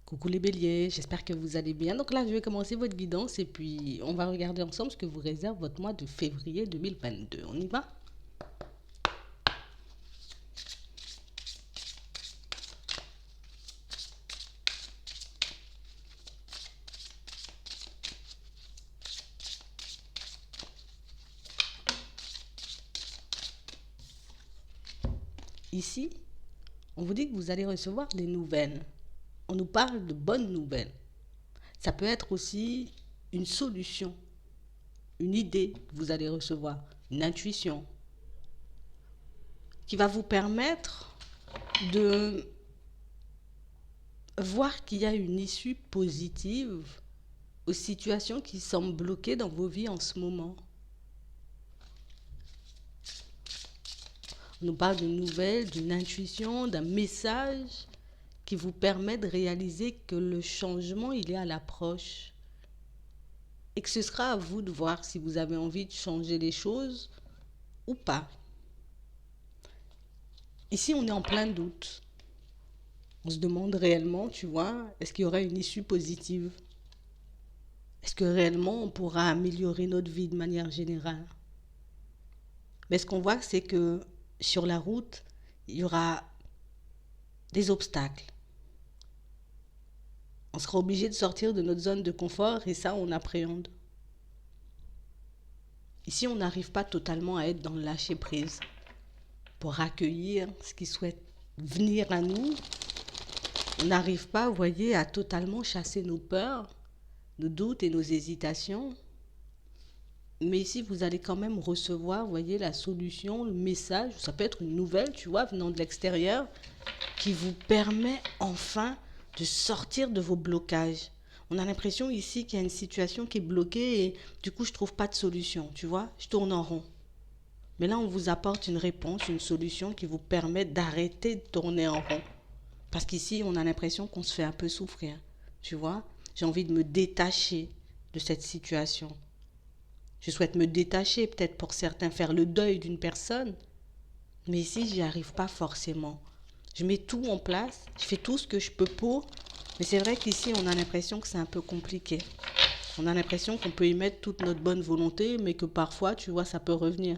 Coucou les béliers, j'espère que vous allez bien. Donc là, je vais commencer votre guidance et puis on va regarder ensemble ce que vous réserve votre mois de février 2022. On y va? Ici, on vous dit que vous allez recevoir des nouvelles. On nous parle de bonnes nouvelles. Ça peut être aussi une solution, une idée que vous allez recevoir, une intuition qui va vous permettre de voir qu'il y a une issue positive aux situations qui semblent bloquées dans vos vies en ce moment. On nous parle d'une nouvelle, d'une intuition, d'un message qui vous permet de réaliser que le changement, il est à l'approche. Et que ce sera à vous de voir si vous avez envie de changer les choses ou pas. Ici, on est en plein doute. On se demande réellement, tu vois, est-ce qu'il y aura une issue positive? Est-ce que réellement on pourra améliorer notre vie de manière générale? Mais ce qu'on voit, c'est que sur la route, il y aura des obstacles. On sera obligé de sortir de notre zone de confort et ça, on appréhende. Ici, on n'arrive pas totalement à être dans le lâcher-prise pour accueillir ce qui souhaite venir à nous. On n'arrive pas, vous voyez, à totalement chasser nos peurs, nos doutes et nos hésitations. Mais ici, vous allez quand même recevoir, vous voyez, la solution, le message. Ça peut être une nouvelle, tu vois, venant de l'extérieur, qui vous permet enfin de sortir de vos blocages. On a l'impression ici qu'il y a une situation qui est bloquée et du coup, je ne trouve pas de solution, tu vois, je tourne en rond. Mais là, on vous apporte une réponse, une solution qui vous permet d'arrêter de tourner en rond. Parce qu'ici, on a l'impression qu'on se fait un peu souffrir, tu vois. J'ai envie de me détacher de cette situation. Je souhaite me détacher, peut-être pour certains, faire le deuil d'une personne. Mais ici, j'y arrive pas forcément. Je mets tout en place, je fais tout ce que je peux pour. Mais c'est vrai qu'ici, on a l'impression que c'est un peu compliqué. On a l'impression qu'on peut y mettre toute notre bonne volonté, mais que parfois, tu vois, ça peut revenir.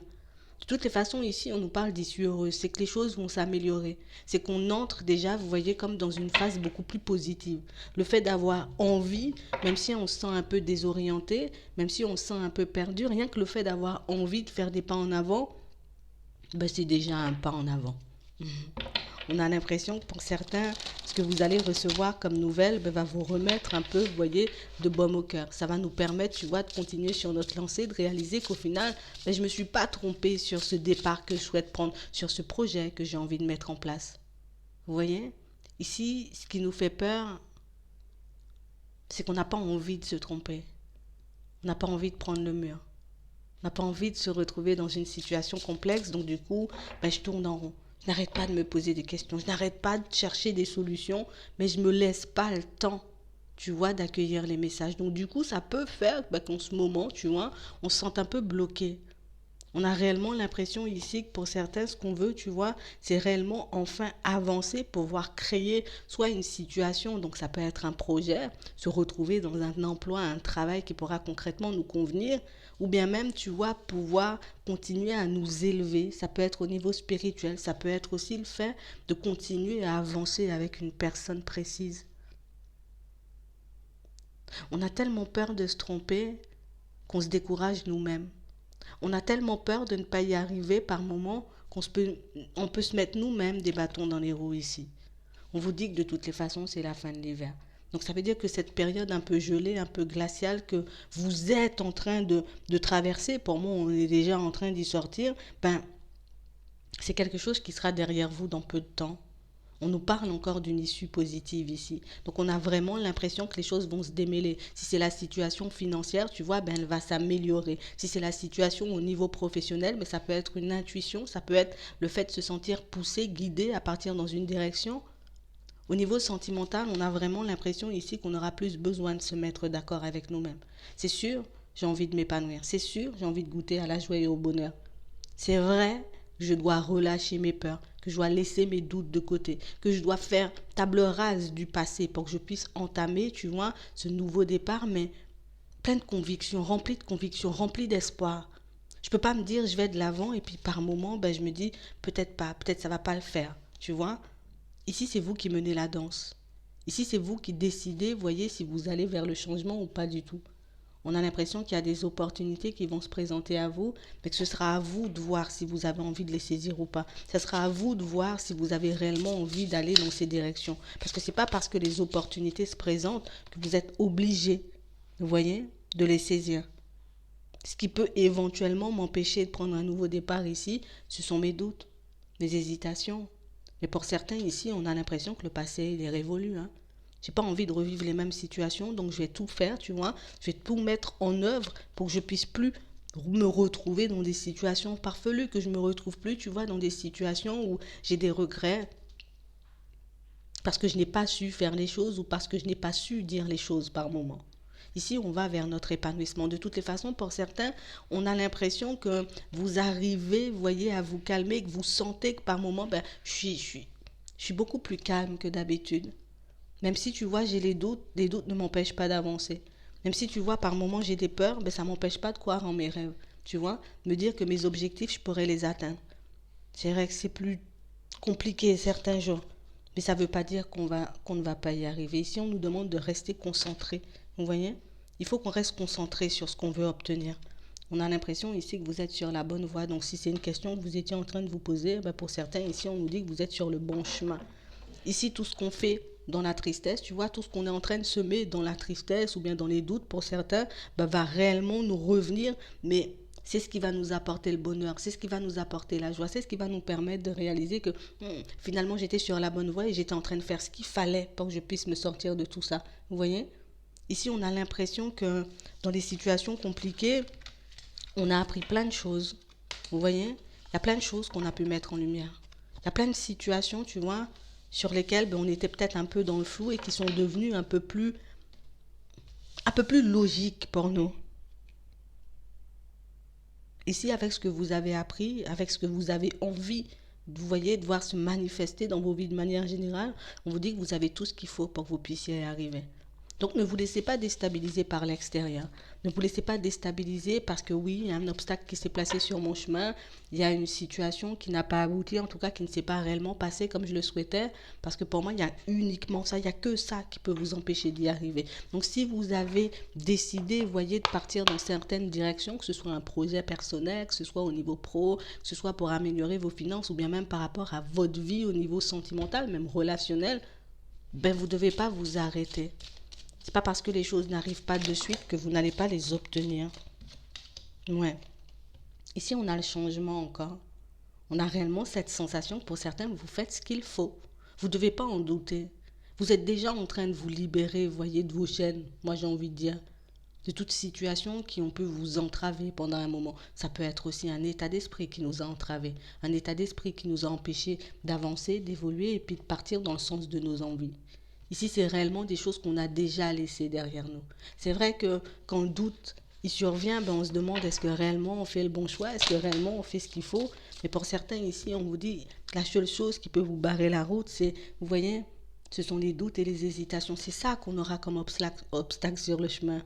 De toutes les façons, ici, on nous parle d'issue heureuse. C'est que les choses vont s'améliorer. C'est qu'on entre déjà, vous voyez, comme dans une phase beaucoup plus positive. Le fait d'avoir envie, même si on se sent un peu désorienté, même si on se sent un peu perdu, rien que le fait d'avoir envie de faire des pas en avant, ben c'est déjà un pas en avant. On a l'impression que pour certains, ce que vous allez recevoir comme nouvelle ben, va vous remettre un peu, vous voyez, de baume au cœur. Ça va nous permettre, tu vois, de continuer sur notre lancée, de réaliser qu'au final, ben, je ne me suis pas trompée sur ce départ que je souhaite prendre, sur ce projet que j'ai envie de mettre en place. Vous voyez? Ici, ce qui nous fait peur, c'est qu'on n'a pas envie de se tromper. On n'a pas envie de prendre le mur. On n'a pas envie de se retrouver dans une situation complexe, donc du coup, ben, je tourne en rond. Je n'arrête pas de me poser des questions, je n'arrête pas de chercher des solutions, mais je ne me laisse pas le temps, tu vois, d'accueillir les messages. Donc du coup, ça peut faire ben, qu'en ce moment, tu vois, on se sent un peu bloqué. On a réellement l'impression ici que pour certains, ce qu'on veut, tu vois, c'est réellement enfin avancer, pouvoir créer soit une situation, donc ça peut être un projet, se retrouver dans un emploi, un travail qui pourra concrètement nous convenir, ou bien même, tu vois, pouvoir continuer à nous élever. Ça peut être au niveau spirituel, ça peut être aussi le fait de continuer à avancer avec une personne précise. On a tellement peur de se tromper qu'on se décourage nous-mêmes. On a tellement peur de ne pas y arriver par moments on peut se mettre nous-mêmes des bâtons dans les roues ici. On vous dit que de toutes les façons, c'est la fin de l'hiver. Donc ça veut dire que cette période un peu gelée, un peu glaciale que vous êtes en train de traverser, pour moi on est déjà en train d'y sortir, ben, c'est quelque chose qui sera derrière vous dans peu de temps. On nous parle encore d'une issue positive ici. Donc on a vraiment l'impression que les choses vont se démêler. Si c'est la situation financière, tu vois, ben elle va s'améliorer. Si c'est la situation au niveau professionnel, ben ça peut être une intuition, ça peut être le fait de se sentir poussé, guidé à partir dans une direction. Au niveau sentimental, on a vraiment l'impression ici qu'on aura plus besoin de se mettre d'accord avec nous-mêmes. C'est sûr, j'ai envie de m'épanouir. C'est sûr, j'ai envie de goûter à la joie et au bonheur. C'est vrai, je dois relâcher mes peurs, que je dois laisser mes doutes de côté, que je dois faire table rase du passé pour que je puisse entamer, tu vois, ce nouveau départ, mais plein de convictions, rempli d'espoir. Je peux pas me dire je vais de l'avant et puis par moment, je me dis peut-être pas, peut-être ça va pas le faire, tu vois. Ici, c'est vous qui menez la danse. Ici, c'est vous qui décidez, voyez, si vous allez vers le changement ou pas du tout. On a l'impression qu'il y a des opportunités qui vont se présenter à vous, mais que ce sera à vous de voir si vous avez envie de les saisir ou pas. Ce sera à vous de voir si vous avez réellement envie d'aller dans ces directions. Parce que ce n'est pas parce que les opportunités se présentent que vous êtes obligé, vous voyez, de les saisir. Ce qui peut éventuellement m'empêcher de prendre un nouveau départ ici, ce sont mes doutes, mes hésitations. Mais pour certains ici, on a l'impression que le passé, il est révolu, hein. J'ai pas envie de revivre les mêmes situations, donc je vais tout faire, tu vois. Je vais tout mettre en œuvre pour que je puisse plus me retrouver dans des situations farfelues, que je me retrouve plus, tu vois, dans des situations où j'ai des regrets parce que je n'ai pas su faire les choses ou parce que je n'ai pas su dire les choses par moment. Ici, on va vers notre épanouissement. De toutes les façons, pour certains, on a l'impression que vous arrivez, vous voyez, à vous calmer, que vous sentez que par moment, je suis beaucoup plus calme que d'habitude. Même si tu vois, j'ai les doutes ne m'empêchent pas d'avancer. Même si tu vois, par moments, j'ai des peurs, ça ne m'empêche pas de croire en mes rêves. Tu vois, me dire que mes objectifs, je pourrais les atteindre. C'est vrai que c'est plus compliqué certains jours, mais ça ne veut pas dire qu'on ne va pas y arriver. Ici, on nous demande de rester concentré. Vous voyez, il faut qu'on reste concentré sur ce qu'on veut obtenir. On a l'impression ici que vous êtes sur la bonne voie. Donc, si c'est une question que vous étiez en train de vous poser, pour certains, ici, on nous dit que vous êtes sur le bon chemin. Ici, tout ce qu'on fait dans la tristesse, tu vois, tout ce qu'on est en train de semer dans la tristesse ou bien dans les doutes pour certains, va réellement nous revenir, mais c'est ce qui va nous apporter le bonheur, c'est ce qui va nous apporter la joie, c'est ce qui va nous permettre de réaliser que finalement j'étais sur la bonne voie et j'étais en train de faire ce qu'il fallait pour que je puisse me sortir de tout ça. Vous voyez? Ici, on a l'impression que dans des situations compliquées, on a appris plein de choses. Vous voyez? Il y a plein de choses qu'on a pu mettre en lumière. Il y a plein de situations, tu vois, sur lesquelles on était peut-être un peu dans le flou et qui sont devenues un peu plus logiques pour nous. Ici, avec ce que vous avez appris, avec ce que vous avez envie, vous voyez, de voir se manifester dans vos vies de manière générale, on vous dit que vous avez tout ce qu'il faut pour que vous puissiez y arriver. Donc ne vous laissez pas déstabiliser par l'extérieur. Ne vous laissez pas déstabiliser parce que oui, il y a un obstacle qui s'est placé sur mon chemin, il y a une situation qui n'a pas abouti, en tout cas qui ne s'est pas réellement passée comme je le souhaitais, parce que pour moi, il y a uniquement ça, il n'y a que ça qui peut vous empêcher d'y arriver. Donc si vous avez décidé, voyez, de partir dans certaines directions, que ce soit un projet personnel, que ce soit au niveau pro, que ce soit pour améliorer vos finances ou bien même par rapport à votre vie au niveau sentimental, même relationnel, vous ne devez pas vous arrêter. C'est pas parce que les choses n'arrivent pas de suite que vous n'allez pas les obtenir. Ouais. Ici, on a le changement encore. On a réellement cette sensation que pour certains, vous faites ce qu'il faut. Vous ne devez pas en douter. Vous êtes déjà en train de vous libérer, voyez, de vos chaînes, moi j'ai envie de dire, de toute situation qui ont pu vous entraver pendant un moment. Ça peut être aussi un état d'esprit qui nous a entravés, un état d'esprit qui nous a empêchés d'avancer, d'évoluer et puis de partir dans le sens de nos envies. Ici, c'est réellement des choses qu'on a déjà laissées derrière nous. C'est vrai que quand le doute il survient, on se demande est-ce que réellement on fait le bon choix, est-ce que réellement on fait ce qu'il faut. Mais pour certains ici, on vous dit la seule chose qui peut vous barrer la route, c'est, vous voyez, ce sont les doutes et les hésitations. C'est ça qu'on aura comme obstacle sur le chemin.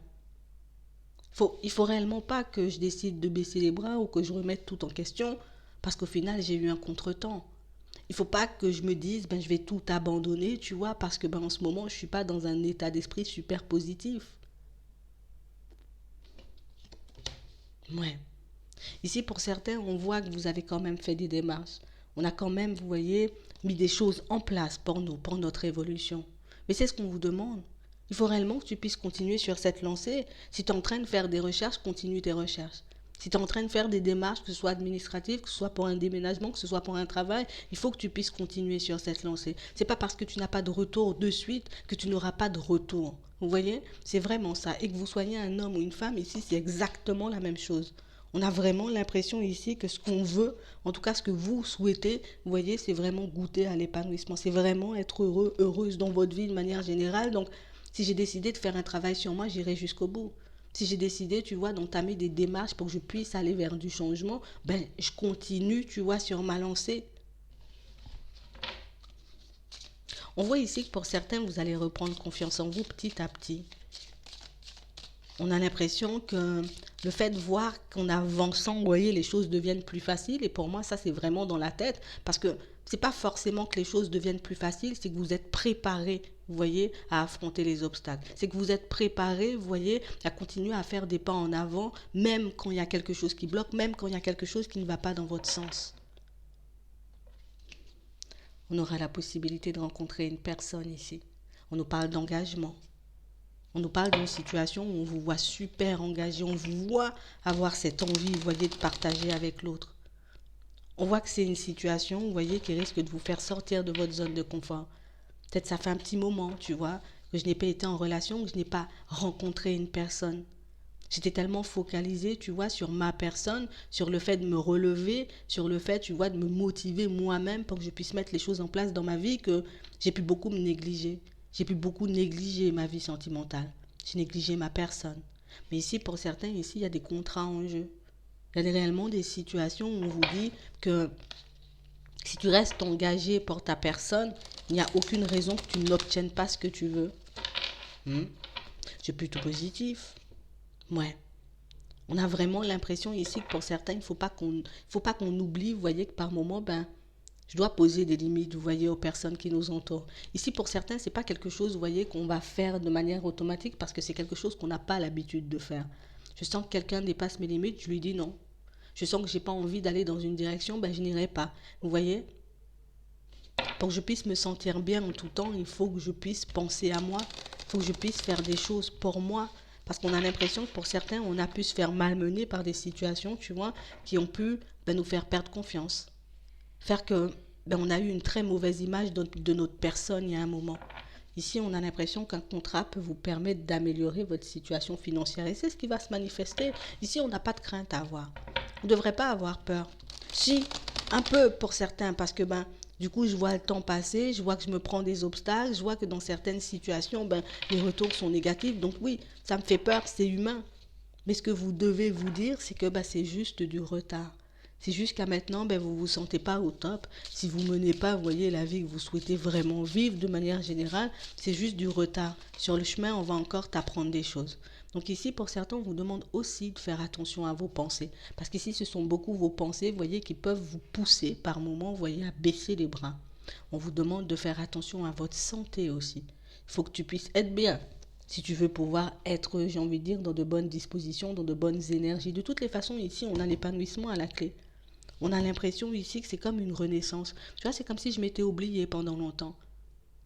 Il faut réellement pas que je décide de baisser les bras ou que je remette tout en question parce qu'au final, j'ai eu un contretemps. Il faut pas que je me dise je vais tout abandonner, tu vois, parce que en ce moment je suis pas dans un état d'esprit super positif. Ouais. Ici pour certains, on voit que vous avez quand même fait des démarches. On a quand même, vous voyez, mis des choses en place pour nous, pour notre évolution. Mais c'est ce qu'on vous demande. Il faut réellement que tu puisses continuer sur cette lancée. Si tu es en train de faire des recherches, continue tes recherches. Si tu es en train de faire des démarches, que ce soit administratives, que ce soit pour un déménagement, que ce soit pour un travail, il faut que tu puisses continuer sur cette lancée. C'est pas parce que tu n'as pas de retour de suite que tu n'auras pas de retour. Vous voyez? C'est vraiment ça. Et que vous soyez un homme ou une femme, ici, c'est exactement la même chose. On a vraiment l'impression ici que ce qu'on veut, en tout cas ce que vous souhaitez, vous voyez, c'est vraiment goûter à l'épanouissement. C'est vraiment être heureux, heureuse dans votre vie de manière générale. Donc, si j'ai décidé de faire un travail sur moi, j'irai jusqu'au bout. Si j'ai décidé, tu vois, d'entamer des démarches pour que je puisse aller vers du changement, je continue, tu vois, sur ma lancée. On voit ici que pour certains, vous allez reprendre confiance en vous petit à petit. On a l'impression que le fait de voir qu'en avançant, vous voyez, les choses deviennent plus faciles. Et pour moi, ça, c'est vraiment dans la tête. Parce que c'est pas forcément que les choses deviennent plus faciles, c'est que vous êtes préparé, vous voyez, à affronter les obstacles. C'est que vous êtes préparé, vous voyez, à continuer à faire des pas en avant, même quand il y a quelque chose qui bloque, même quand il y a quelque chose qui ne va pas dans votre sens. On aura la possibilité de rencontrer une personne ici. On nous parle d'engagement. On nous parle d'une situation où on vous voit super engagé, on vous voit avoir cette envie, vous voyez, de partager avec l'autre. On voit que c'est une situation, vous voyez, qui risque de vous faire sortir de votre zone de confort. Peut-être ça fait un petit moment, tu vois, que je n'ai pas été en relation, que je n'ai pas rencontré une personne. J'étais tellement focalisée, tu vois, sur ma personne, sur le fait de me relever, sur le fait, tu vois, de me motiver moi-même pour que je puisse mettre les choses en place dans ma vie, que j'ai pu beaucoup me négliger. J'ai pu beaucoup négliger ma vie sentimentale. J'ai négligé ma personne. Mais ici, pour certains, ici, il y a des contrats en jeu. Il y a réellement des situations où on vous dit que si tu restes engagé pour ta personne, il n'y a aucune raison que tu n'obtiennes pas ce que tu veux. C'est plutôt positif. Ouais. On a vraiment l'impression ici que pour certains, il ne faut pas qu'on oublie, vous voyez, que par moment, je dois poser des limites, vous voyez, aux personnes qui nous entourent. Ici, pour certains, ce n'est pas quelque chose, vous voyez, qu'on va faire de manière automatique parce que c'est quelque chose qu'on n'a pas l'habitude de faire. Je sens que quelqu'un dépasse mes limites, je lui dis non. Je sens que je n'ai pas envie d'aller dans une direction, je n'irai pas. Vous voyez? Pour que je puisse me sentir bien en tout temps, il faut que je puisse penser à moi. Il faut que je puisse faire des choses pour moi. Parce qu'on a l'impression que pour certains, on a pu se faire malmener par des situations, tu vois, qui ont pu nous faire perdre confiance. Faire que on a eu une très mauvaise image de notre personne il y a un moment. Ici, on a l'impression qu'un contrat peut vous permettre d'améliorer votre situation financière. Et c'est ce qui va se manifester. Ici, on n'a pas de crainte à avoir. On ne devrait pas avoir peur. Si, un peu pour certains, parce que du coup, je vois le temps passer, je vois que je me prends des obstacles, je vois que dans certaines situations, les retours sont négatifs. Donc oui, ça me fait peur, c'est humain. Mais ce que vous devez vous dire, c'est que c'est juste du retard. C'est juste qu'à maintenant, vous ne vous sentez pas au top. Si vous ne menez pas, vous voyez, la vie que vous souhaitez vraiment vivre de manière générale, c'est juste du retard. Sur le chemin, on va encore t'apprendre des choses. Donc ici, pour certains, on vous demande aussi de faire attention à vos pensées. Parce qu'ici, ce sont beaucoup vos pensées, vous voyez, qui peuvent vous pousser par moments, vous voyez, à baisser les bras. On vous demande de faire attention à votre santé aussi. Il faut que tu puisses être bien. Si tu veux pouvoir être, j'ai envie de dire, dans de bonnes dispositions, dans de bonnes énergies. De toutes les façons, ici, on a l'épanouissement à la clé. On a l'impression ici que c'est comme une renaissance. Tu vois, c'est comme si je m'étais oubliée pendant longtemps.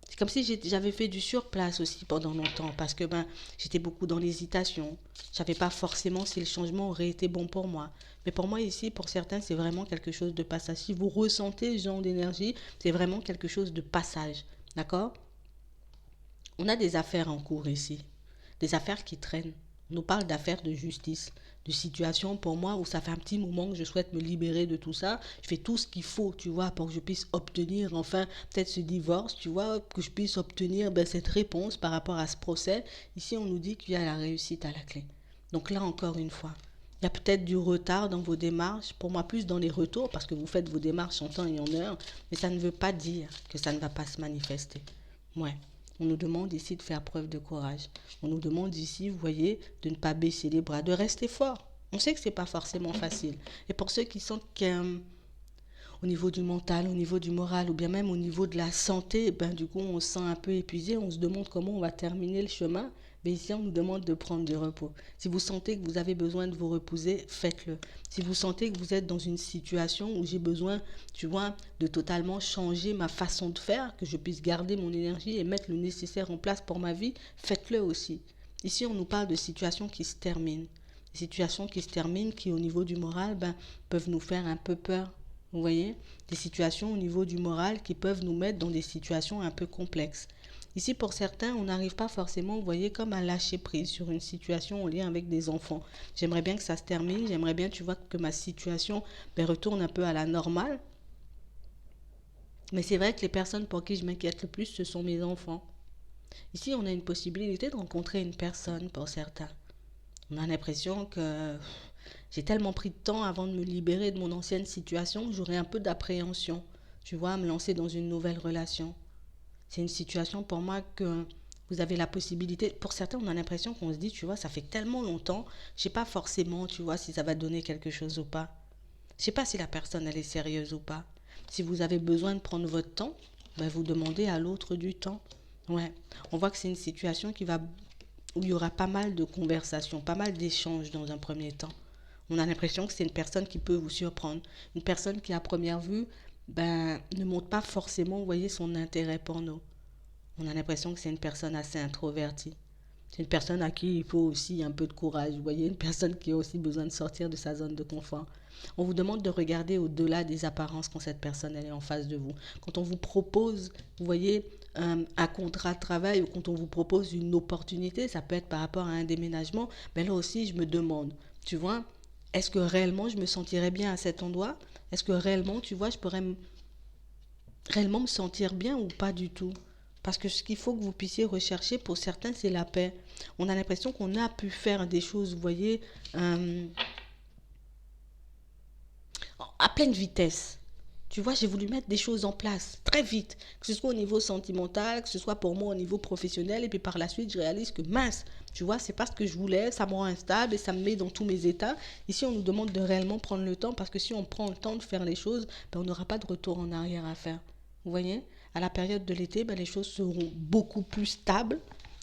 C'est comme si j'avais fait du surplace aussi pendant longtemps parce que j'étais beaucoup dans l'hésitation. Je savais pas forcément si le changement aurait été bon pour moi. Mais pour moi ici, pour certains, c'est vraiment quelque chose de passage. Si vous ressentez ce genre d'énergie, c'est vraiment quelque chose de passage. D'accord? On a des affaires en cours ici. Des affaires qui traînent. On nous parle d'affaires de justice, de situations pour moi où ça fait un petit moment que je souhaite me libérer de tout ça. Je fais tout ce qu'il faut, tu vois, pour que je puisse obtenir enfin peut-être ce divorce, tu vois, que je puisse obtenir cette réponse par rapport à ce procès. Ici, on nous dit qu'il y a la réussite à la clé. Donc là, encore une fois, il y a peut-être du retard dans vos démarches, pour moi plus dans les retours, parce que vous faites vos démarches en temps et en heure, mais ça ne veut pas dire que ça ne va pas se manifester. Ouais. On nous demande ici de faire preuve de courage. On nous demande ici, vous voyez, de ne pas baisser les bras, de rester fort. On sait que ce n'est pas forcément facile. Et pour ceux qui sentent qu'au niveau du mental, au niveau du moral, ou bien même au niveau de la santé, du coup, on se sent un peu épuisé, on se demande comment on va terminer le chemin. Mais ici, on nous demande de prendre du repos. Si vous sentez que vous avez besoin de vous reposer, faites-le. Si vous sentez que vous êtes dans une situation où j'ai besoin, tu vois, de totalement changer ma façon de faire, que je puisse garder mon énergie et mettre le nécessaire en place pour ma vie, faites-le aussi. Ici, on nous parle de situations qui se terminent. Des situations qui se terminent, qui au niveau du moral, peuvent nous faire un peu peur. Vous voyez? Des situations au niveau du moral qui peuvent nous mettre dans des situations un peu complexes. Ici, pour certains, on n'arrive pas forcément, vous voyez, comme à lâcher prise sur une situation en lien avec des enfants. J'aimerais bien que ça se termine, j'aimerais bien, tu vois, que ma situation retourne un peu à la normale. Mais c'est vrai que les personnes pour qui je m'inquiète le plus, ce sont mes enfants. Ici, on a une possibilité de rencontrer une personne pour certains. On a l'impression que j'ai tellement pris de temps avant de me libérer de mon ancienne situation que j'aurais un peu d'appréhension, tu vois, à me lancer dans une nouvelle relation. C'est une situation pour moi que vous avez la possibilité. Pour certains, on a l'impression qu'on se dit, tu vois, ça fait tellement longtemps, je sais pas forcément, tu vois, si ça va donner quelque chose ou pas. Je sais pas si la personne, elle est sérieuse ou pas. Si vous avez besoin de prendre votre temps, ben vous demandez à l'autre du temps. Ouais, on voit que c'est une situation où il y aura pas mal de conversations, pas mal d'échanges dans un premier temps. On a l'impression que c'est une personne qui peut vous surprendre. Une personne qui, à première vue, ben, ne montre pas forcément, vous voyez, son intérêt pour nous. On a l'impression que c'est une personne assez introvertie. C'est une personne à qui il faut aussi un peu de courage. Vous voyez, une personne qui a aussi besoin de sortir de sa zone de confort. On vous demande de regarder au-delà des apparences quand cette personne elle est en face de vous. Quand on vous propose, vous voyez, un contrat de travail ou quand on vous propose une opportunité, ça peut être par rapport à un déménagement, mais là aussi je me demande, tu vois, est-ce que réellement je me sentirais bien à cet endroit? Est-ce que réellement, tu vois, je pourrais réellement me sentir bien ou pas du tout? Parce que ce qu'il faut que vous puissiez rechercher pour certains, c'est la paix. On a l'impression qu'on a pu faire des choses, vous voyez, euh, à pleine vitesse. Tu vois, j'ai voulu mettre des choses en place très vite, que ce soit au niveau sentimental, que ce soit pour moi au niveau professionnel, et puis par la suite, je réalise que mince, tu vois, c'est pas ce que je voulais, ça me rend instable et ça me met dans tous mes états. Ici, on nous demande de réellement prendre le temps, parce que si on prend le temps de faire les choses, ben, on n'aura pas de retour en arrière à faire. Vous voyez, à la période de l'été, ben, les choses seront beaucoup plus stables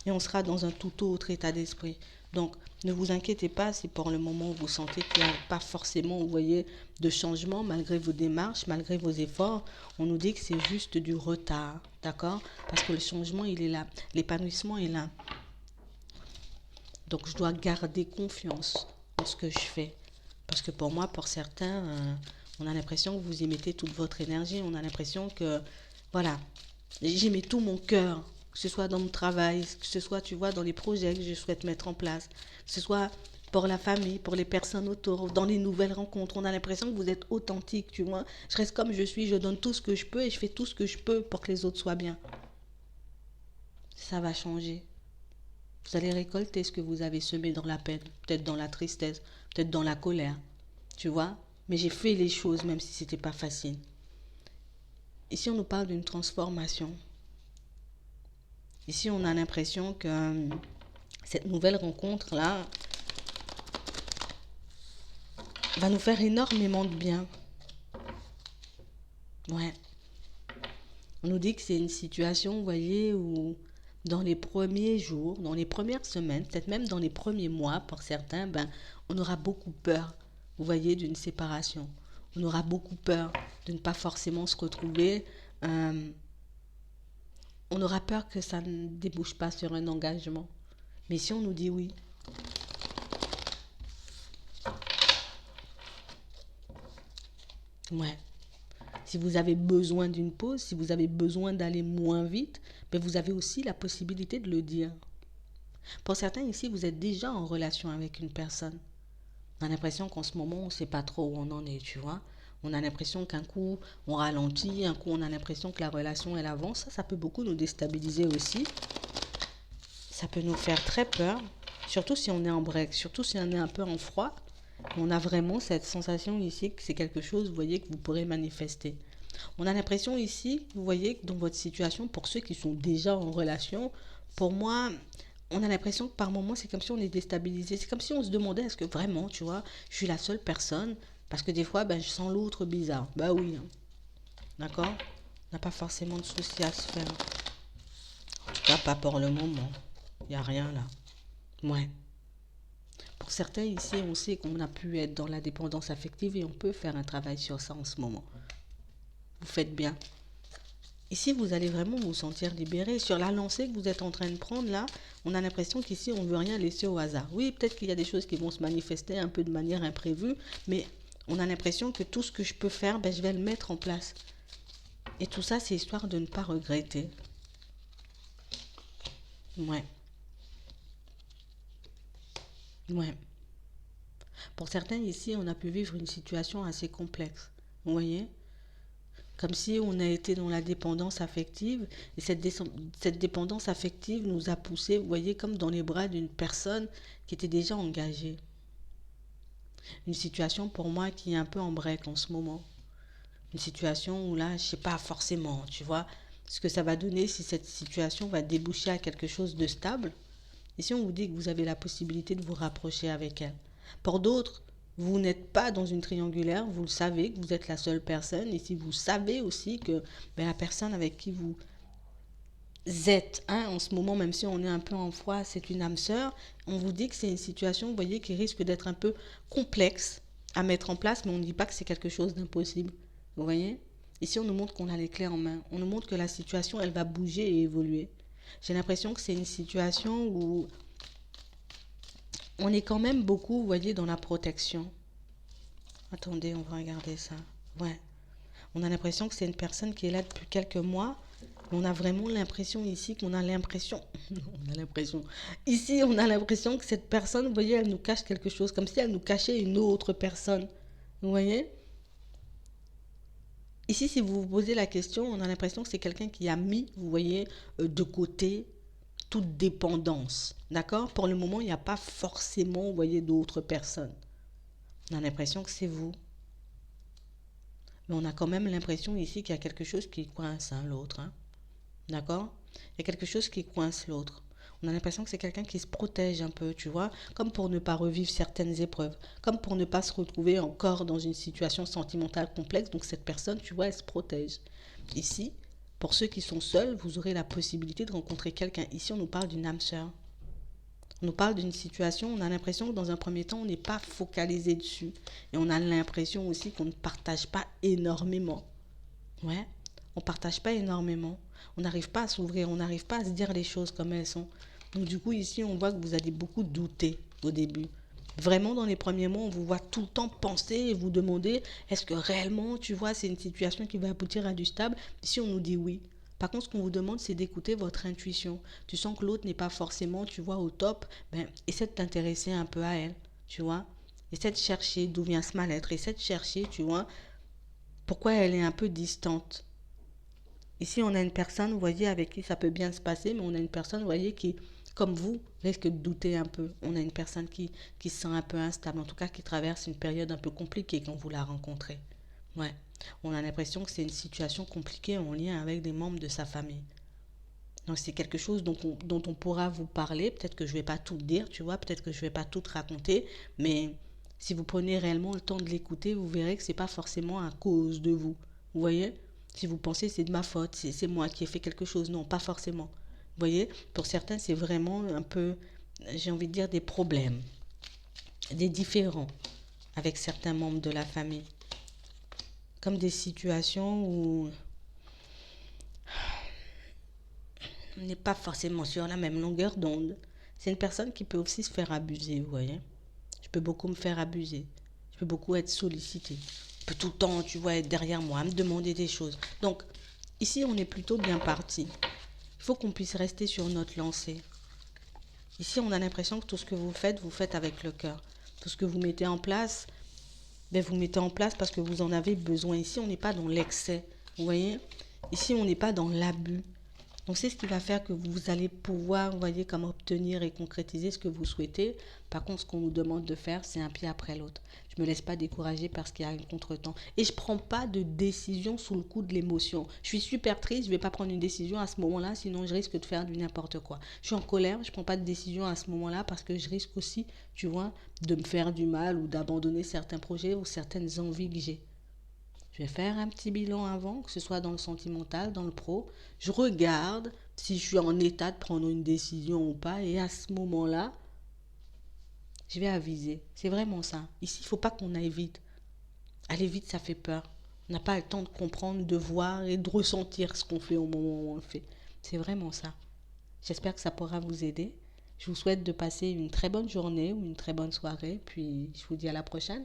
et on sera dans un tout autre état d'esprit. Donc, ne vous inquiétez pas si pour le moment vous sentez qu'il n'y a pas forcément, vous voyez, de changement malgré vos démarches, malgré vos efforts. On nous dit que c'est juste du retard, d'accord? Parce que le changement, il est là. L'épanouissement est là. Donc, je dois garder confiance en ce que je fais. Parce que pour moi, pour certains, on a l'impression que vous y mettez toute votre énergie. On a l'impression que, voilà, j'y mets tout mon cœur, que ce soit dans mon travail, que ce soit, tu vois, dans les projets que je souhaite mettre en place, que ce soit pour la famille, pour les personnes autour, dans les nouvelles rencontres. On a l'impression que vous êtes authentique, tu vois. Je reste comme je suis, je donne tout ce que je peux et je fais tout ce que je peux pour que les autres soient bien. Ça va changer. Vous allez récolter ce que vous avez semé dans la peine, peut-être dans la tristesse, peut-être dans la colère, tu vois. Mais j'ai fait les choses même si c'était pas facile. Ici, on nous parle d'une transformation. Ici, on a l'impression que cette nouvelle rencontre-là va nous faire énormément de bien. Ouais. On nous dit que c'est une situation, vous voyez, où dans les premiers jours, dans les premières semaines, peut-être même dans les premiers mois, pour certains, ben, on aura beaucoup peur, vous voyez, d'une séparation. On aura beaucoup peur de ne pas forcément se retrouver. Euh, on aura peur que ça ne débouche pas sur un engagement. Mais si on nous dit oui, ouais. Si vous avez besoin d'une pause, si vous avez besoin d'aller moins vite, ben vous avez aussi la possibilité de le dire. Pour certains ici, vous êtes déjà en relation avec une personne. On a l'impression qu'en ce moment, on ne sait pas trop où on en est, tu vois. On a l'impression qu'un coup, on ralentit, un coup, on a l'impression que la relation, elle avance. Ça peut beaucoup nous déstabiliser aussi. Ça peut nous faire très peur, surtout si on est en break, surtout si on est un peu en froid. On a vraiment cette sensation ici que c'est quelque chose, vous voyez, que vous pourrez manifester. On a l'impression ici, vous voyez, que dans votre situation, pour ceux qui sont déjà en relation, pour moi, on a l'impression que par moments, c'est comme si on est déstabilisé. C'est comme si on se demandait, est-ce que vraiment, tu vois, je suis la seule personne? Parce que des fois, ben, je sens l'autre bizarre. Bah oui, hein. D'accord? On n'a pas forcément de soucis à se faire. En tout cas, pas pour le moment. Il n'y a rien là. Ouais. Pour certains ici, on sait qu'on a pu être dans la dépendance affective et on peut faire un travail sur ça en ce moment. Vous faites bien. Ici, vous allez vraiment vous sentir libéré. Sur la lancée que vous êtes en train de prendre là, on a l'impression qu'ici, on ne veut rien laisser au hasard. Oui, peut-être qu'il y a des choses qui vont se manifester un peu de manière imprévue, mais on a l'impression que tout ce que je peux faire, ben, je vais le mettre en place. Et tout ça, c'est histoire de ne pas regretter. Ouais, ouais. Pour certains ici, on a pu vivre une situation assez complexe. Vous voyez? Comme si on a été dans la dépendance affective et cette dépendance affective nous a poussé, vous voyez, comme dans les bras d'une personne qui était déjà engagée. Une situation pour moi qui est un peu en break en ce moment. Une situation où là, je sais pas forcément, tu vois. ce que ça va donner, si cette situation va déboucher à quelque chose de stable. Ici, on vous dit que vous avez la possibilité de vous rapprocher avec elle. Pour d'autres, vous n'êtes pas dans une triangulaire, vous le savez, que vous êtes la seule personne. Ici, vous savez aussi que la personne avec qui vous êtes en ce moment, même si on est un peu en froid, c'est une âme sœur. On vous dit que c'est une situation, vous voyez, qui risque d'être un peu complexe à mettre en place, mais on ne dit pas que c'est quelque chose d'impossible. Vous voyez? Ici, on nous montre qu'on a les clés en main. On nous montre que la situation, elle va bouger et évoluer. J'ai l'impression que c'est une situation où on est quand même beaucoup, vous voyez, dans la protection. Attendez, on va regarder ça. Ouais. On a l'impression que c'est une personne qui est là depuis quelques mois. On a vraiment l'impression ici qu'on a l'impression. On a l'impression. Ici, on a l'impression que cette personne, vous voyez, elle nous cache quelque chose, comme si elle nous cachait une autre personne. Vous voyez? Ici, si vous vous posez la question, on a l'impression que c'est quelqu'un qui a mis, vous voyez, de côté toute dépendance. D'accord? Pour le moment, il n'y a pas forcément, vous voyez, d'autres personnes. On a l'impression que c'est vous. Mais on a quand même l'impression ici qu'il y a quelque chose qui coince l'autre. D'accord? Il y a quelque chose qui coince l'autre. On a l'impression que c'est quelqu'un qui se protège un peu, tu vois, comme pour ne pas revivre certaines épreuves, comme pour ne pas se retrouver encore dans une situation sentimentale complexe. Donc cette personne, tu vois, elle se protège. Ici, pour ceux qui sont seuls, vous aurez la possibilité de rencontrer quelqu'un. Ici, on nous parle d'une âme sœur. On nous parle d'une situation, on a l'impression que dans un premier temps, on n'est pas focalisé dessus. Et on a l'impression aussi qu'on ne partage pas énormément. Ouais, on ne partage pas énormément. On n'arrive pas à s'ouvrir, on n'arrive pas à se dire les choses comme elles sont. Donc du coup, ici, on voit que vous allez beaucoup douter au début. Vraiment, dans les premiers mois, on vous voit tout le temps penser et vous demander, est-ce que réellement, tu vois, c'est une situation qui va aboutir à du stable? Ici, on nous dit oui. Par contre, ce qu'on vous demande, c'est d'écouter votre intuition. Tu sens que l'autre n'est pas forcément, tu vois, au top. Essaie de t'intéresser un peu à elle, tu vois. Essaie de chercher d'où vient ce mal-être. Essaie de chercher, tu vois, pourquoi elle est un peu distante. Ici, on a une personne, vous voyez, avec qui ça peut bien se passer, mais on a une personne, vous voyez, qui, comme vous, risque de douter un peu. On a une personne qui se sent un peu instable, en tout cas qui traverse une période un peu compliquée quand vous la rencontrez. Ouais. On a l'impression que c'est une situation compliquée en lien avec des membres de sa famille. Donc c'est quelque chose dont on pourra vous parler. Peut-être que je ne vais pas tout dire, tu vois, peut-être que je ne vais pas tout raconter, mais si vous prenez réellement le temps de l'écouter, vous verrez que ce n'est pas forcément à cause de vous. Vous voyez? Si vous pensez c'est de ma faute, c'est moi qui ai fait quelque chose, non, pas forcément. Vous voyez? Pour certains, c'est vraiment un peu, j'ai envie de dire, des problèmes, des différends avec certains membres de la famille. Comme des situations où on n'est pas forcément sur la même longueur d'onde. C'est une personne qui peut aussi se faire abuser, vous voyez. Je peux beaucoup me faire abuser. Je peux beaucoup être sollicitée. Je peux tout le temps, tu vois, être derrière moi, me demander des choses. Donc, ici, on est plutôt bien parti. Il faut qu'on puisse rester sur notre lancée. Ici, on a l'impression que tout ce que vous faites avec le cœur. Tout ce que vous mettez en place, vous mettez en place parce que vous en avez besoin. Ici, on n'est pas dans l'excès, vous voyez. Ici, on n'est pas dans l'abus. Donc, c'est ce qui va faire que vous allez pouvoir, vous voyez, comme obtenir et concrétiser ce que vous souhaitez. Par contre, ce qu'on nous demande de faire, c'est un pied après l'autre. Je ne me laisse pas décourager parce qu'il y a un contretemps. Et je ne prends pas de décision sous le coup de l'émotion. Je suis super triste, je ne vais pas prendre une décision à ce moment-là, sinon je risque de faire du n'importe quoi. Je suis en colère, je ne prends pas de décision à ce moment-là parce que je risque aussi, tu vois, de me faire du mal ou d'abandonner certains projets ou certaines envies que j'ai. Je vais faire un petit bilan avant, que ce soit dans le sentimental, dans le pro. Je regarde si je suis en état de prendre une décision ou pas. Et à ce moment-là, je vais aviser. C'est vraiment ça. Ici, il ne faut pas qu'on aille vite. Aller vite, ça fait peur. On n'a pas le temps de comprendre, de voir et de ressentir ce qu'on fait au moment où on le fait. C'est vraiment ça. J'espère que ça pourra vous aider. Je vous souhaite de passer une très bonne journée ou une très bonne soirée. Puis, je vous dis à la prochaine.